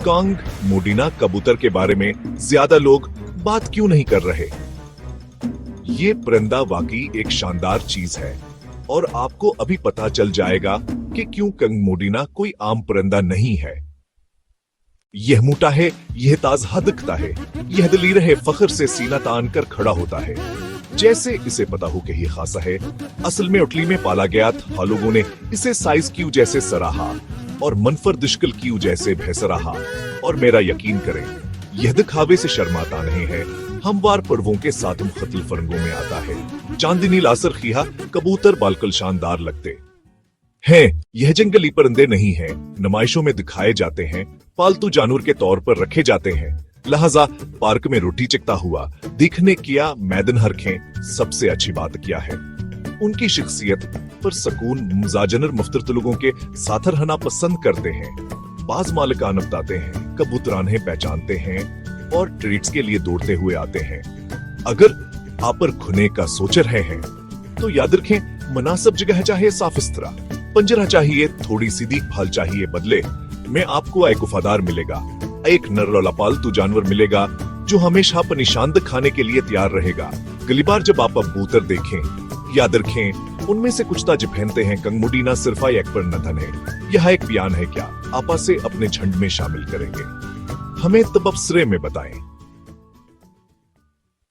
Kong मोडिना कबूतर के बारे में ज्यादा लोग बात क्यों नहीं कर रहे? ये परिंदा वाकई एक शानदार चीज है और आपको अभी पता चल जाएगा कि क्यों कंग मोडिना कोई आम परिंदा नहीं है। यह मोटा है, यह ताज़ा दिखता है, यह दलीर है, फख्र से सीना तान कर खड़ा होता है, जैसे इसे पता हो कि ये खासा है। असल में इटली में पाला गया था, लोगों ने इसे साइज क्यू जैसे सराहा और मनफर दिश्कल क्यू जैसे भैसराहा। और मेरा यकीन करें, यह दिखावे से शर्माता नहीं है, हमवार पर्वों के साथ मुख्तलिफ रंगों में आता है। चांदनी लासर खिया कबूतर बालकल शानदार लगते हैं। यह जंगली परिंदे नहीं हैं, नुमाइशों में दिखाए जाते हैं, पालतू जानवर के तौर पर रखे जाते हैं, लिहाजा पार्क में रोटी चिकता हुआ दिखने किया मैदन हरखें सबसे अच्छी बात क्या है। उनकी शख्सियत पर सकून मुजाजनर मुफ्तरत लोगों के साथ रहना पसंद करते हैं। बाज मालिकान बताते हैं, कबूतराने पहचानते हैं और ट्रीट्स के लिए दौड़ते हुए आते हैं। अगर आप पर खुने का सोच रहे हैं तो याद रखें, मुनासिब जगह चाहिए, साफ इस्तरा पंजरा चाहिए, थोड़ी सी देखभाल चाहिए। बदले में आपको एक वफादार मिलेगा, एक नर पालतू जानवर मिलेगा जो हमेशा अपनी शान दिखाने के लिए तैयार रहेगा। अगली बार जब आप कबूतर देखें, याद रखें उनमें से कुछ ताज पहनते हैं। कंग मोडिना सिर्फ एक पर नथन है, यह एक बयान है क्या आपा से अपने झंड में शामिल करेंगे? हमें तबसरे में बताएं।